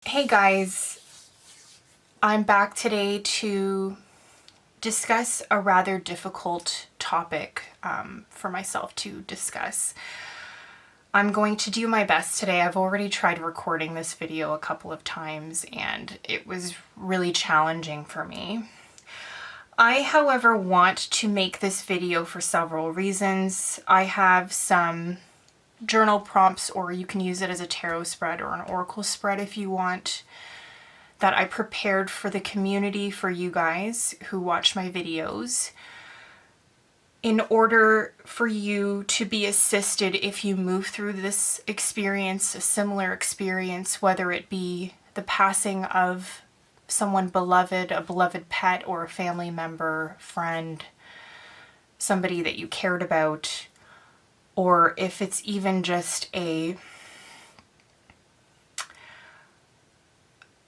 Hey guys, I'm back today to discuss a rather difficult topic for myself to discuss. I'm going to do my best today. I've already tried recording this video a couple of times and it was really challenging for me. I, however, want to make this video for several reasons. I have some journal prompts, or you can use it as a tarot spread or an oracle spread if you want, that I prepared for the community, for you guys who watch my videos, in order for you to be assisted if you move through this experience, a similar experience, whether it be the passing of someone beloved, a beloved pet or a family member, friend, somebody that you cared about, or if it's even just a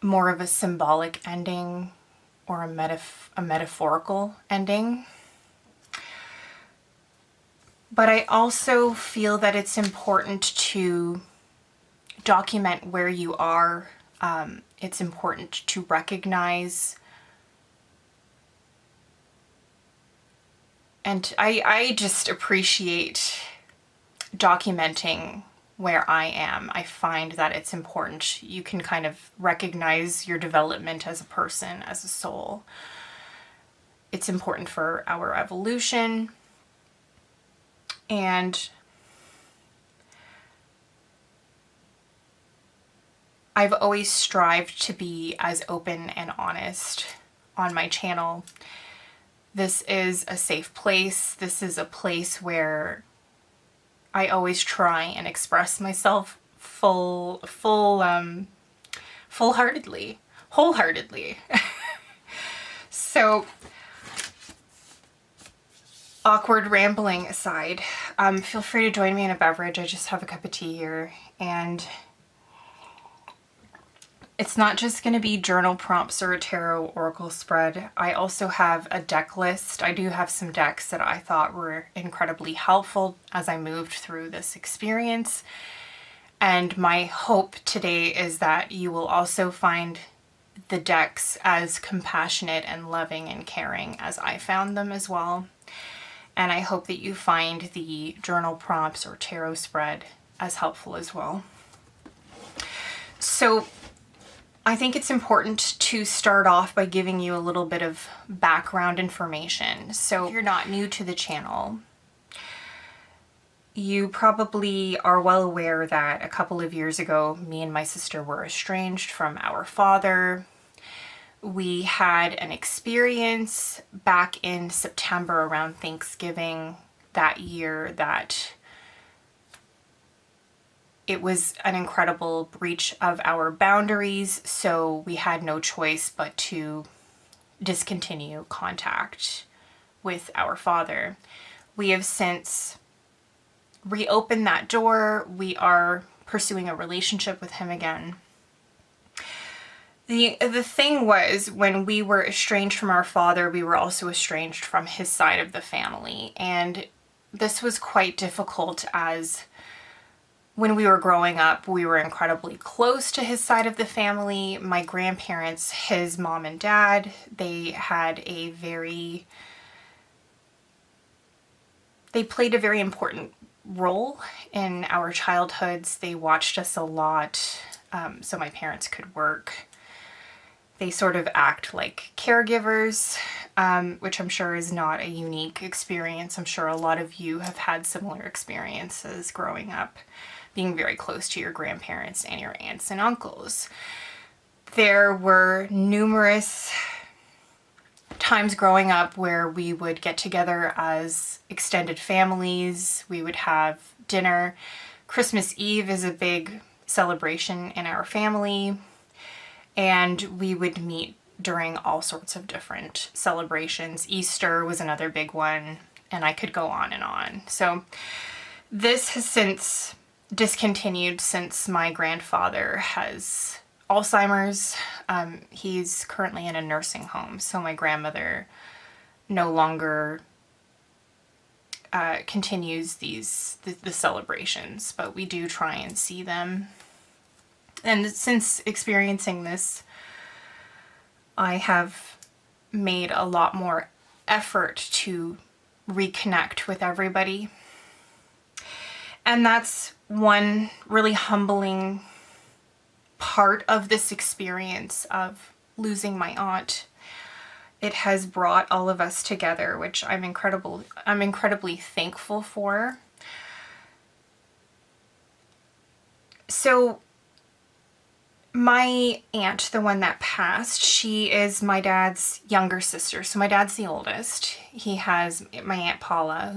more of a symbolic ending or a metaphorical ending. But I also feel that it's important to document where you are. It's important to recognize, and I just appreciate documenting where I am. I find that it's important. You can kind of recognize your development as a person, as a soul. It's important for our evolution. And I've always strived to be as open and honest on my channel. This is a safe place. This is a place where I always try and express myself wholeheartedly. So, awkward rambling aside, feel free to join me in a beverage. I just have a cup of tea here, and it's not just going to be journal prompts or a tarot oracle spread. I also have a deck list. I do have some decks that I thought were incredibly helpful as I moved through this experience. And my hope today is that you will also find the decks as compassionate and loving and caring as I found them as well. And I hope that you find the journal prompts or tarot spread as helpful as well. So, I think it's important to start off by giving you a little bit of background information. So if you're not new to the channel, you probably are well aware that a couple of years ago, me and my sister were estranged from our father. We had an experience back in September around Thanksgiving that year that it was an incredible breach of our boundaries, so we had no choice but to discontinue contact with our father. We have since reopened that door. We are pursuing a relationship with him again. The thing was, when we were estranged from our father, we were also estranged from his side of the family, and this was quite difficult as when we were growing up, we were incredibly close to his side of the family. My grandparents, his mom and dad, they played a very important role in our childhoods. They watched us a lot, so my parents could work. They sort of act like caregivers, which I'm sure is not a unique experience. I'm sure a lot of you have had similar experiences growing up, being very close to your grandparents and your aunts and uncles. There were numerous times growing up where we would get together as extended families. We would have dinner. Christmas Eve is a big celebration in our family, and we would meet during all sorts of different celebrations. Easter was another big one, and I could go on and on. So this has since discontinued since my grandfather has Alzheimer's. He's currently in a nursing home, so my grandmother no longer continues the celebrations, but we do try and see them And since experiencing this, I have made a lot more effort to reconnect with everybody. And that's one really humbling part of this experience of losing my aunt. It has brought all of us together, which I'm incredibly thankful for. So my aunt, the one that passed, she is my dad's younger sister. So my dad's the oldest. He has my Aunt Paula,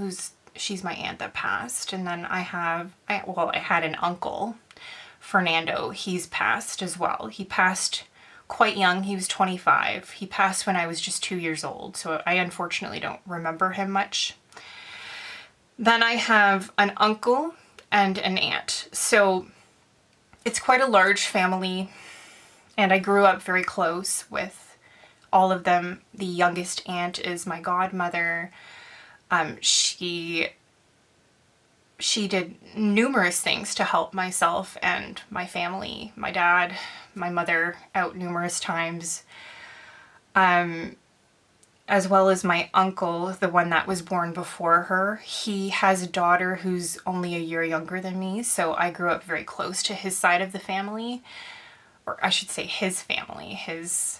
she's my aunt that passed. And then I had an uncle, Fernando. He's passed as well. He passed quite young. He was 25. He passed when I was just 2 years old. So I unfortunately don't remember him much. Then I have an uncle and an aunt. So it's quite a large family, and I grew up very close with all of them. The youngest aunt is my godmother. She did numerous things to help myself and my family, my dad, my mother out numerous times, as well as my uncle, the one that was born before her. He has a daughter who's only a year younger than me, so I grew up very close to his side of the family, or I should say his family, his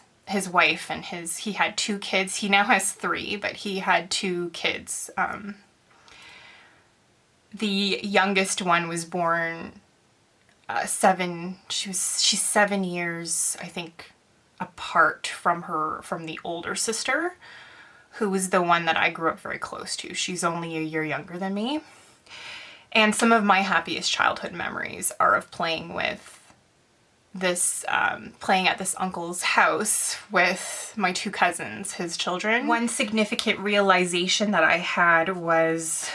wife and he had 2 kids. He now has 3, but he had 2 kids. The youngest one was born she's 7 years, I think, apart from the older sister, who was the one that I grew up very close to. She's only a year younger than me. And some of my happiest childhood memories are of playing at this uncle's house with my 2 cousins, his children. One significant realization that I had was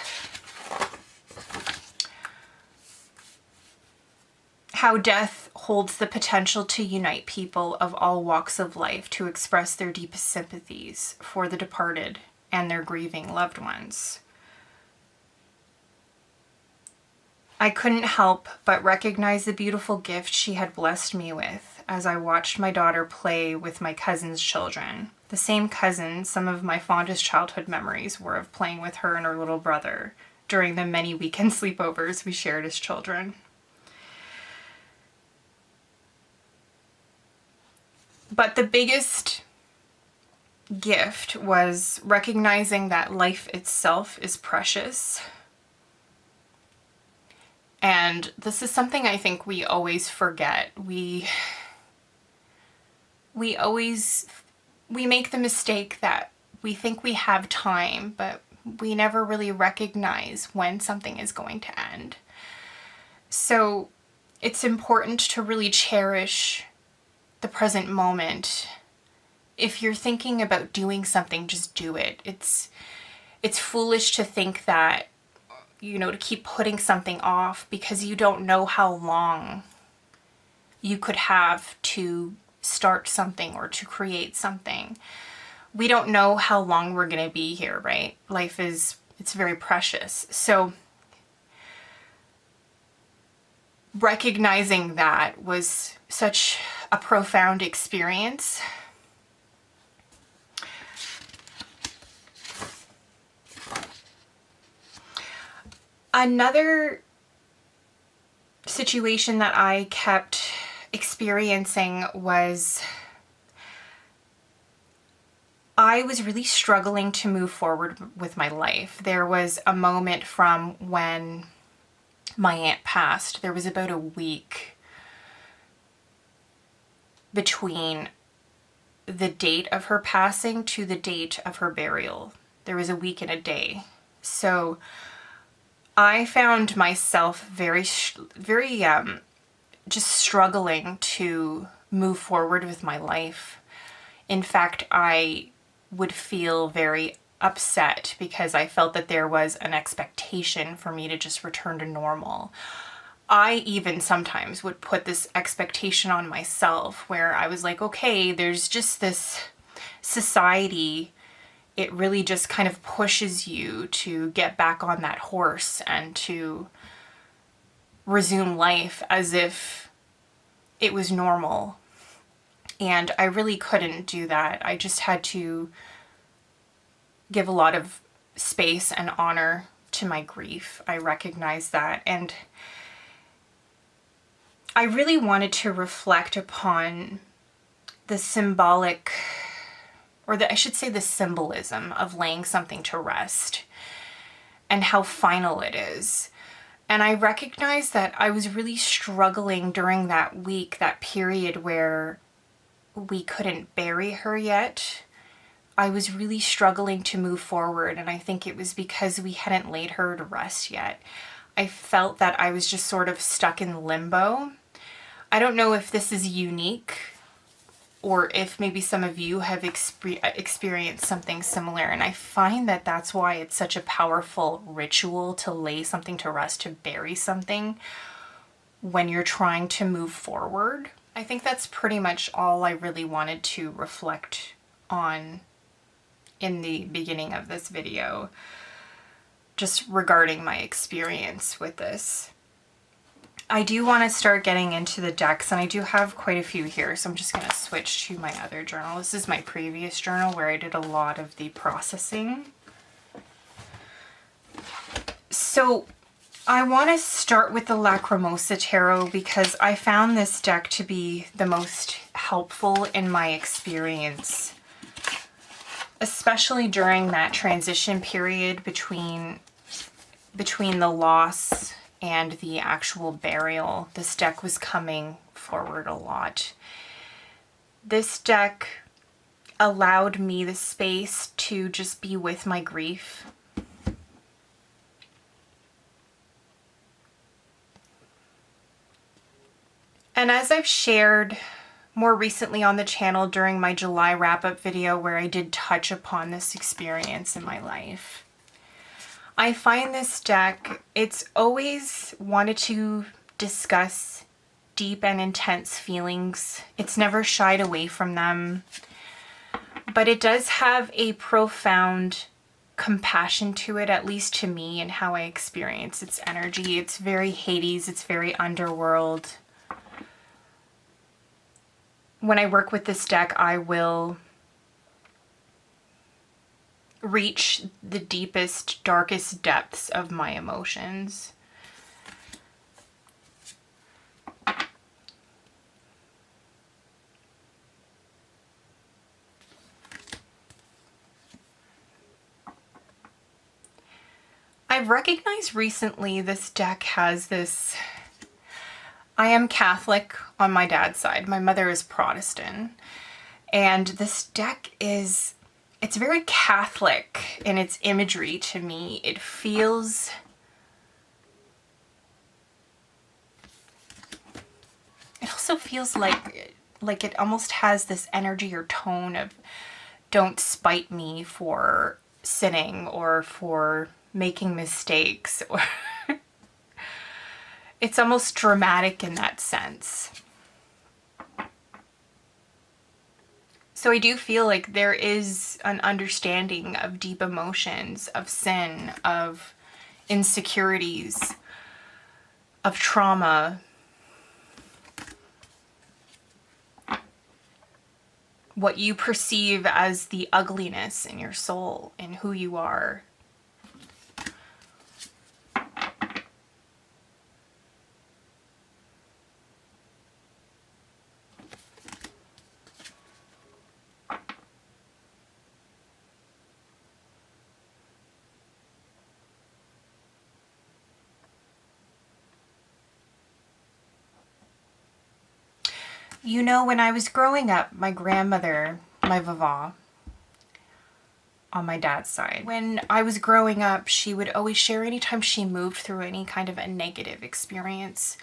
how death holds the potential to unite people of all walks of life to express their deepest sympathies for the departed and their grieving loved ones. I couldn't help but recognize the beautiful gift she had blessed me with as I watched my daughter play with my cousin's children. The same cousin some of my fondest childhood memories were of playing with her and her little brother during the many weekend sleepovers we shared as children. But the biggest gift was recognizing that life itself is precious. And this is something I think we always forget. We make the mistake that we think we have time, but we never really recognize when something is going to end. So it's important to really cherish the present moment. If you're thinking about doing something, just do it. It's foolish to think that, to keep putting something off, because you don't know how long you could have to start something or to create something. We don't know how long we're going to be here, right? It's very precious. So recognizing that was such a profound experience. Another situation that I kept experiencing was I was really struggling to move forward with my life. There was a moment from when my aunt passed. There was about a week between the date of her passing to the date of her burial. There was a week and a day. So I found myself very just struggling to move forward with my life. In fact, I would feel very upset because I felt that there was an expectation for me to just return to normal. I even sometimes would put this expectation on myself where I was like, okay, there's just this society. It really just kind of pushes you to get back on that horse and to resume life as if it was normal. And I really couldn't do that. I just had to give a lot of space and honor to my grief. I recognize that. And I really wanted to reflect upon the symbolic, or I should say the symbolism of laying something to rest and how final it is. And I recognized that I was really struggling during that week, that period where we couldn't bury her yet. I was really struggling to move forward, and I think it was because we hadn't laid her to rest yet. I felt that I was just sort of stuck in limbo. I don't know if this is unique or if maybe some of you have experienced something similar, and I find that that's why it's such a powerful ritual to lay something to rest, to bury something when you're trying to move forward. I think that's pretty much all I really wanted to reflect on in the beginning of this video, just regarding my experience with this. I do want to start getting into the decks, and I do have quite a few here, so I'm just going to switch to my other journal. This is my previous journal where I did a lot of the processing. So I want to start with the Lacrimosa Tarot because I found this deck to be the most helpful in my experience, especially during that transition period between the loss and the actual burial. This deck was coming forward a lot. This deck allowed me the space to just be with my grief. And as I've shared more recently on the channel during my July wrap-up video where I did touch upon this experience in my life, I find this deck, it's always wanted to discuss deep and intense feelings. It's never shied away from them, but it does have a profound compassion to it, at least to me, and how I experience its energy. It's very Hades, it's very underworld. When I work with this deck, I will reach the deepest, darkest depths of my emotions. I've recognized recently this deck has this. I am Catholic on my dad's side. My mother is Protestant. And this deck is, it's very Catholic in its imagery to me. It feels, it also feels like it almost has this energy or tone of don't spite me for sinning or for making mistakes, or it's almost dramatic in that sense. So I do feel like there is an understanding of deep emotions, of sin, of insecurities, of trauma. What you perceive as the ugliness in your soul, in who you are. You know, when I was growing up, my grandmother, my Vava, on my dad's side, when I was growing up, she would always share anytime she moved through any kind of a negative experience,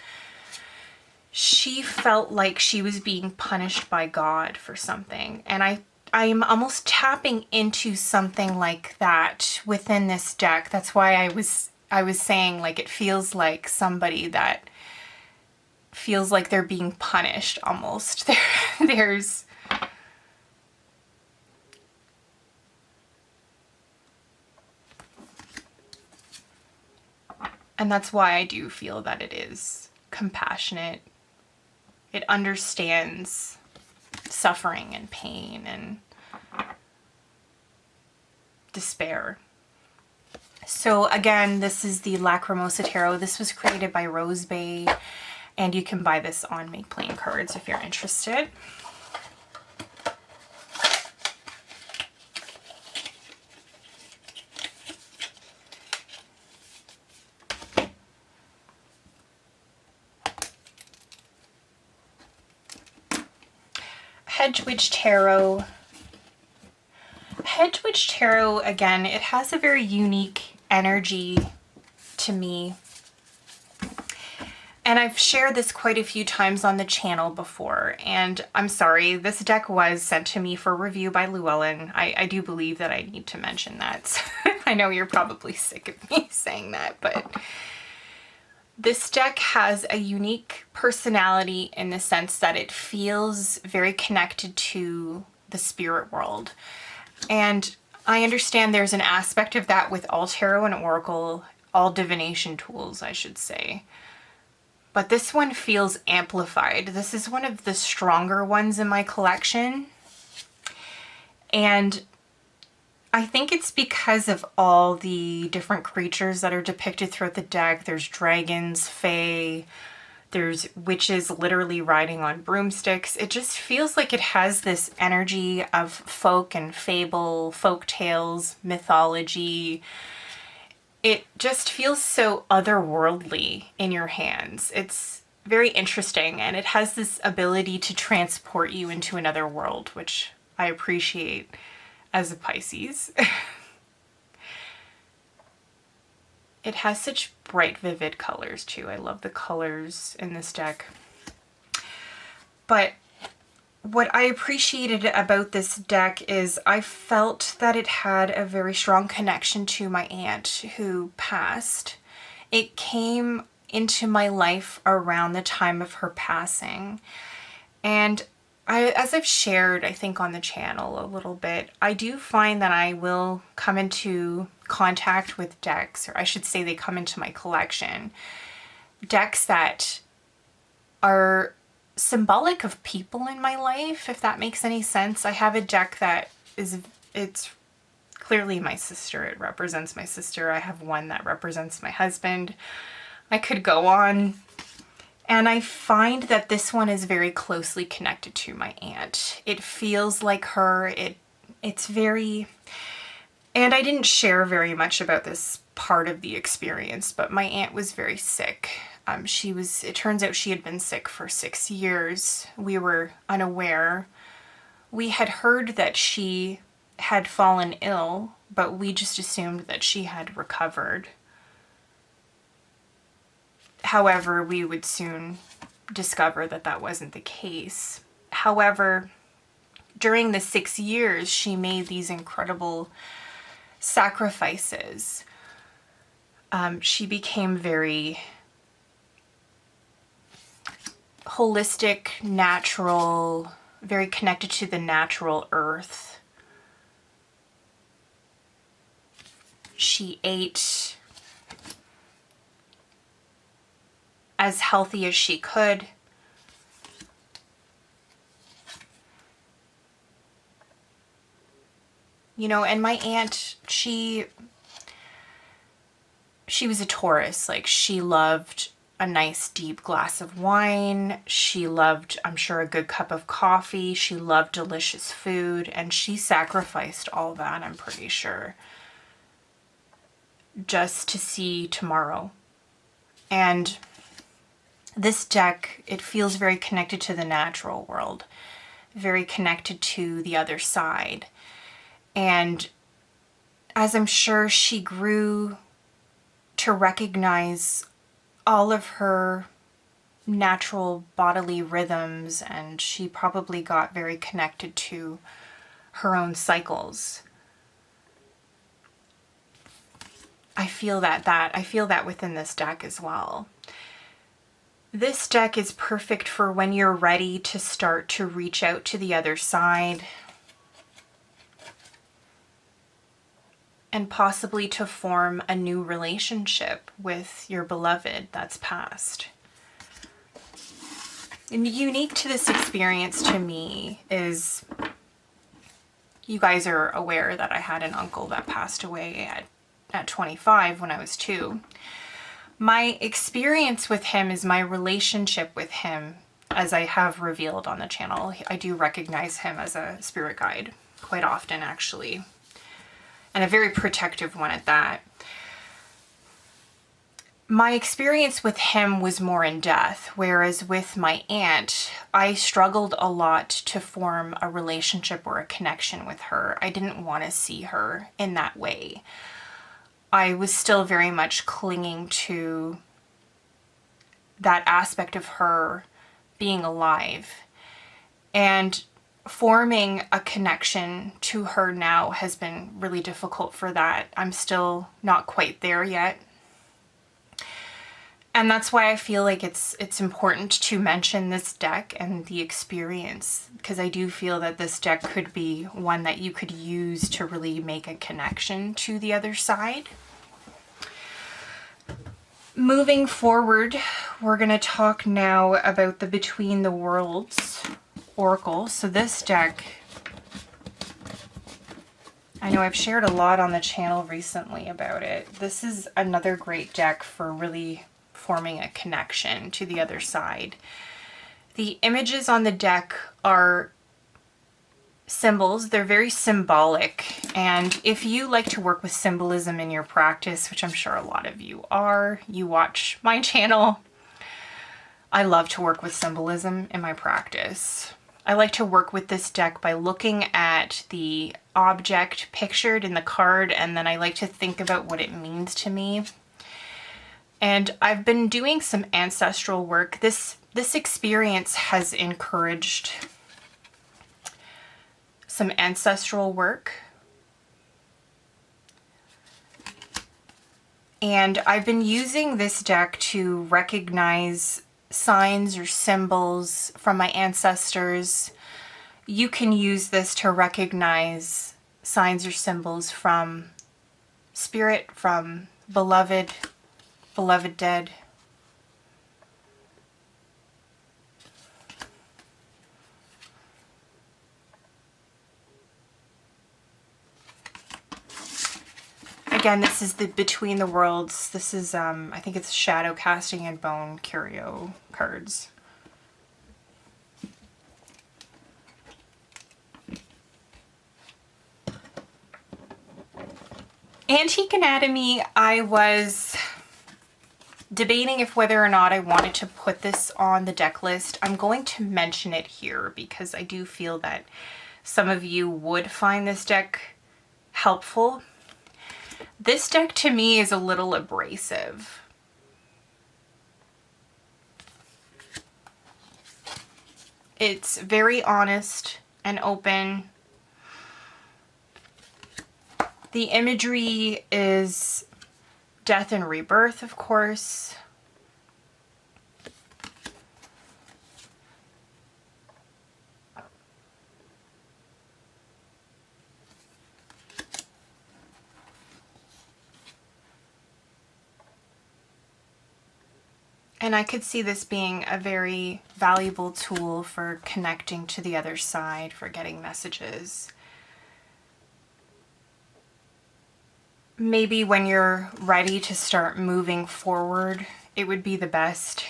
she felt like she was being punished by God for something. And I'm almost tapping into something like that within this deck. That's why I was saying, like, it feels like somebody that feels like they're being punished almost. There's and that's why I do feel that it is compassionate. It understands suffering and pain and despair. So again, this is the Lacrimosa Tarot. This was created by Rose Bay, and you can buy this on Make Plain Cards if you're interested. Hedgewitch Tarot. Hedgewitch Tarot, again, it has a very unique energy to me. And I've shared this quite a few times on the channel before. And I'm sorry, this deck was sent to me for review by Llewellyn. I do believe that I need to mention that. I know you're probably sick of me saying that, but this deck has a unique personality in the sense that it feels very connected to the spirit world. And I understand there's an aspect of that with all tarot and oracle, all divination tools, I should say. But this one feels amplified. This is one of the stronger ones in my collection. And I think it's because of all the different creatures that are depicted throughout the deck. There's dragons, fae, there's witches literally riding on broomsticks. It just feels like it has this energy of folk and fable, folk tales, mythology. It just feels so otherworldly in your hands. It's very interesting, and it has this ability to transport you into another world, which I appreciate as a Pisces. It has such bright, vivid colors too. I love the colors in this deck. But what I appreciated about this deck is I felt that it had a very strong connection to my aunt who passed. It came into my life around the time of her passing. And as I've shared, I think on the channel a little bit, I do find that I will come into contact with decks, or I should say they come into my collection. Decks that are symbolic of people in my life, if that makes any sense. I have a deck that it's clearly my sister. It represents my sister. I have one that represents my husband. I could go on. And I find that this one is very closely connected to my aunt. It feels like her. It's very... And I didn't share very much about this part of the experience, but my aunt was very sick. It turns out she had been sick for 6 years. We were unaware. We had heard that she had fallen ill, but we just assumed that she had recovered. However, we would soon discover that that wasn't the case. However, during the 6 years, she made these incredible sacrifices. She became very holistic, natural, very connected to the natural earth. She ate as healthy as she could. You know, and my aunt, she was a Taurus. Like, she loved a nice deep glass of wine. She loved, I'm sure, a good cup of coffee. She loved delicious food, and she sacrificed all that, I'm pretty sure, just to see tomorrow. And this deck, it feels very connected to the natural world, very connected to the other side. And as I'm sure she grew to recognize all of her natural bodily rhythms, and she probably got very connected to her own cycles. I feel that within this deck as well. This deck is perfect for when you're ready to start to reach out to the other side and possibly to form a new relationship with your beloved that's passed. And unique to this experience to me is, you guys are aware that I had an uncle that passed away at 25 when I was 2. My experience with him is my relationship with him, as I have revealed on the channel. I do recognize him as a spirit guide quite often, actually, and a very protective one at that. My experience with him was more in death, whereas with my aunt, I struggled a lot to form a relationship or a connection with her. I didn't want to see her in that way. I was still very much clinging to that aspect of her being alive. And forming a connection to her now has been really difficult for that. I'm still not quite there yet. And that's why I feel like it's important to mention this deck and the experience, because I do feel that this deck could be one that you could use to really make a connection to the other side. Moving forward, we're going to talk now about the Between the Worlds Oracle. So this deck, I know I've shared a lot on the channel recently about it. This is another great deck for really forming a connection to the other side. The images on the deck are symbols. They're very symbolic, and if you like to work with symbolism in your practice, which I'm sure a lot of you are, you watch my channel, I love to work with symbolism in my practice. I like to work with this deck by looking at the object pictured in the card, and then I like to think about what it means to me. And I've been doing some ancestral work. This experience has encouraged some ancestral work. And I've been using this deck to recognize signs or symbols from my ancestors. You can use this to recognize signs or symbols from spirit, from beloved dead. Again, this is the Between the Worlds. This is, I think it's Shadow Casting and Bone Curio cards. Antique Anatomy, I was debating if whether or not I wanted to put this on the deck list. I'm going to mention it here because I do feel that some of you would find this deck helpful. This deck to me is a little abrasive. It's very honest and open. The imagery is death and rebirth, of course. And I could see this being a very valuable tool for connecting to the other side, for getting messages. Maybe when you're ready to start moving forward, it would be the best.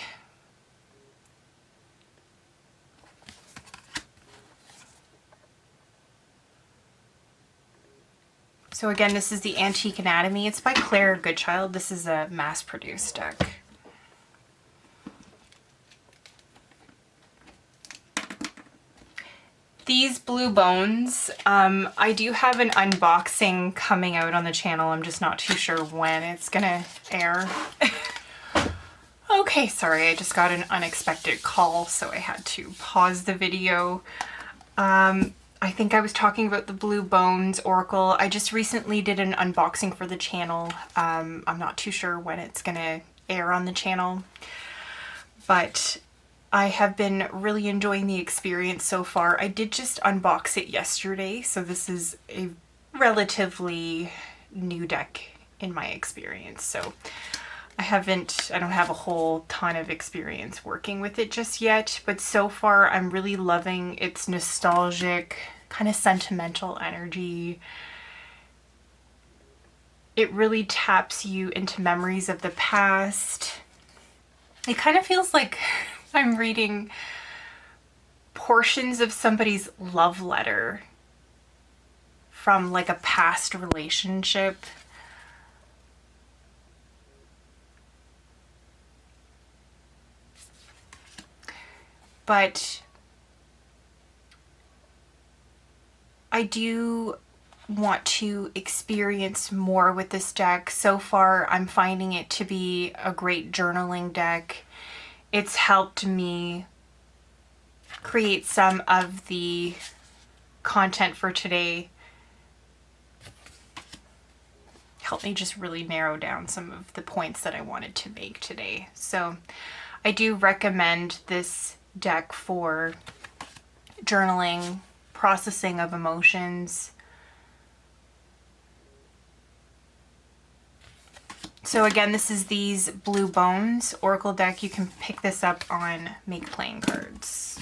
So again, this is the Antique Anatomy. It's by Claire Goodchild. This is a mass-produced deck. These blue bones, I do have an unboxing coming out on the channel. I'm just not too sure when it's gonna air. Okay, sorry, I just got an unexpected call, so I had to pause the video. I think I was talking about the Blue Bones Oracle. I just recently did an unboxing for the channel. I'm not too sure when it's gonna air on the channel, but I have been really enjoying the experience so far. I did just unbox it yesterday, so this is a relatively new deck in my experience. So I don't have a whole ton of experience working with it just yet, but so far I'm really loving its nostalgic, kind of sentimental energy. It really taps you into memories of the past. It kind of feels like I'm reading portions of somebody's love letter from like a past relationship. But I do want to experience more with this deck. So far, I'm finding it to be a great journaling deck. It's helped me create some of the content for today. Helped me just really narrow down some of the points that I wanted to make today. So I do recommend this deck for journaling, processing of emotions. So again, this is these Blue Bones Oracle deck. You can pick this up on Make Playing Cards.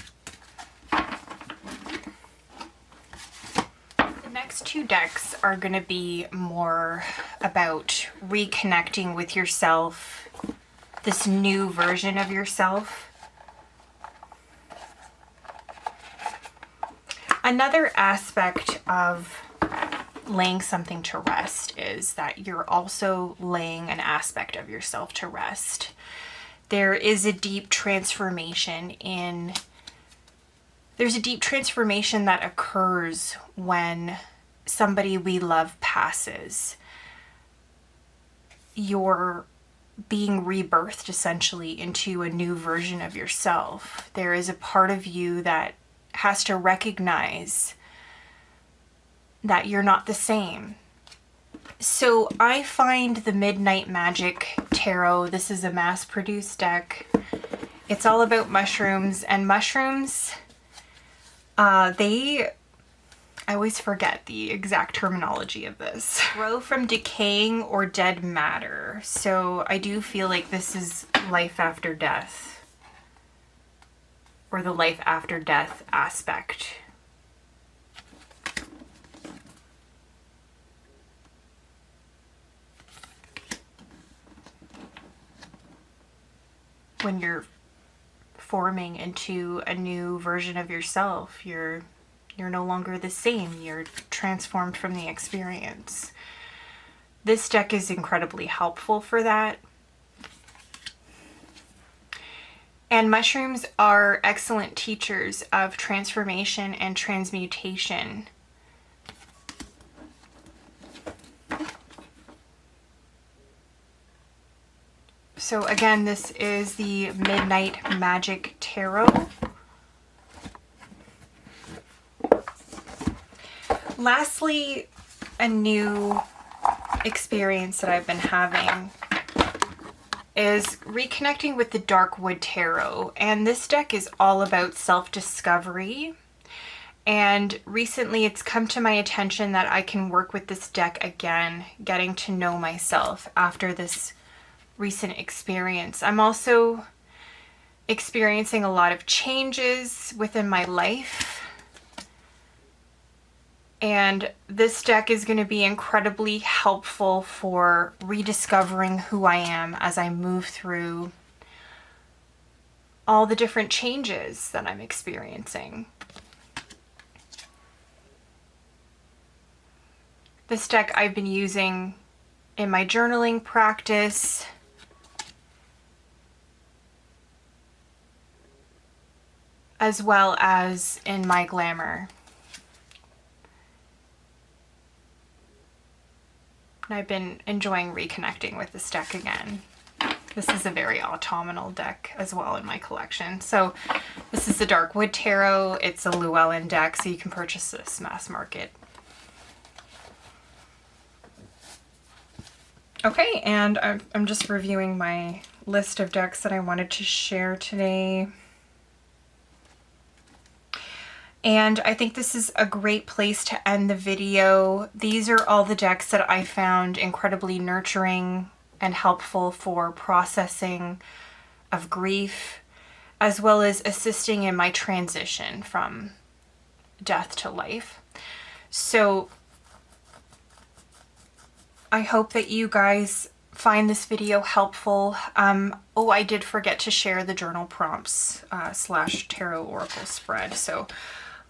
The next two decks are going to be more about reconnecting with yourself, this new version of yourself. Another aspect of laying something to rest is that you're also laying an aspect of yourself to rest. There is a deep transformation that occurs when somebody we love passes. You're being rebirthed essentially into a new version of yourself. There is a part of you that has to recognize that you're not the same. So I find the Midnight Magic Tarot, this is a mass-produced deck. It's all about mushrooms, and mushrooms, I always forget the exact terminology of this. Grow from decaying or dead matter. So I do feel like this is life after death, or the life after death aspect. When you're forming into a new version of yourself, you're no longer the same. You're transformed from the experience. This deck is incredibly helpful for that. And mushrooms are excellent teachers of transformation and transmutation. So again, this is the Midnight Magic Tarot. Lastly, a new experience that I've been having is reconnecting with the Darkwood Tarot. And this deck is all about self-discovery. And recently it's come to my attention that I can work with this deck again, getting to know myself after this recent experience. I'm also experiencing a lot of changes within my life, and this deck is going to be incredibly helpful for rediscovering who I am as I move through all the different changes that I'm experiencing. This deck I've been using in my journaling practice, as well as in my glamour. And I've been enjoying reconnecting with this deck again. This is a very autumnal deck as well in my collection. So this is the Darkwood Tarot. It's a Llewellyn deck, so you can purchase this mass market. Okay, and I'm just reviewing my list of decks that I wanted to share today. And I think this is a great place to end the video. These are all the decks that I found incredibly nurturing and helpful for processing of grief, as well as assisting in my transition from death to life. So I hope that you guys find this video helpful. Oh, I did forget to share the journal prompts / tarot oracle spread. So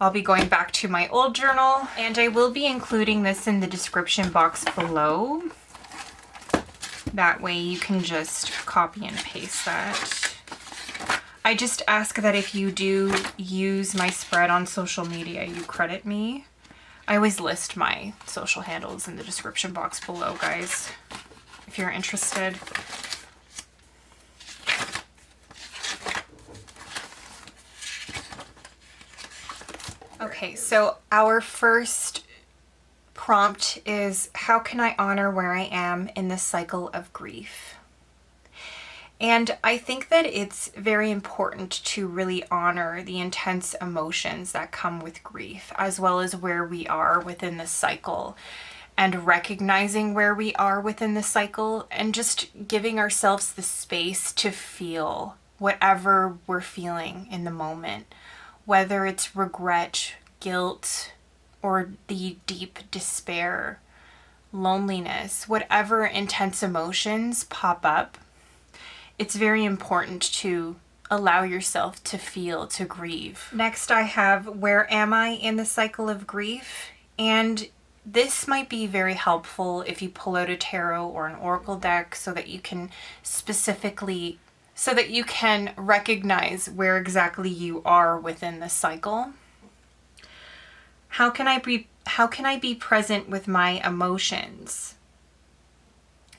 I'll be going back to my old journal, and I will be including this in the description box below. That way you can just copy and paste that. I just ask that if you do use my spread on social media, you credit me. I always list my social handles in the description box below, guys, if you're interested. Okay, so our first prompt is, how can I honor where I am in this cycle of grief? And I think that it's very important to really honor the intense emotions that come with grief, as well as where we are within the cycle, and recognizing where we are within the cycle, and just giving ourselves the space to feel whatever we're feeling in the moment, whether it's regret, guilt, or the deep despair, loneliness, whatever intense emotions pop up. It's very important to allow yourself to feel, to grieve. Next, I have, where am I in the cycle of grief? And this might be very helpful if you pull out a tarot or an oracle deck so that you can recognize where exactly you are within the cycle. How can I be present with my emotions?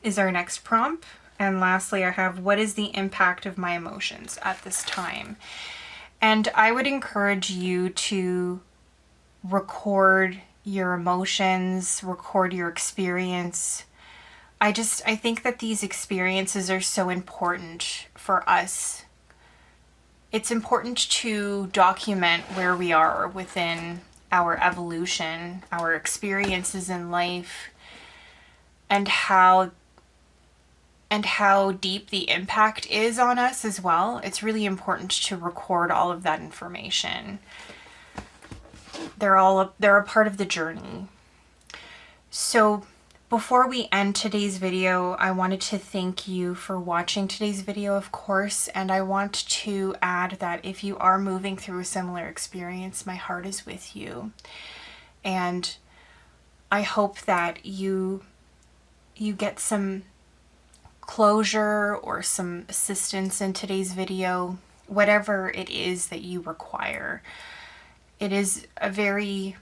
Is our next prompt. And lastly, I have, what is the impact of my emotions at this time? And I would encourage you to record your emotions, record your experience. I think that these experiences are so important for us. It's important to document where we are within our evolution, our experiences in life, and how deep the impact is on us as well. It's really important to record all of that information. They're a part of the journey. So before we end today's video, I wanted to thank you for watching today's video, of course, and I want to add that if you are moving through a similar experience, my heart is with you. And I hope that you get some closure or some assistance in today's video, whatever it is that you require. It is a very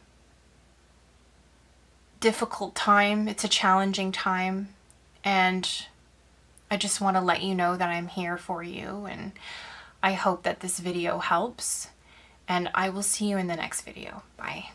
difficult time. It's a challenging time, and I just want to let you know that I'm here for you, and I hope that this video helps, and I will see you in the next video. Bye.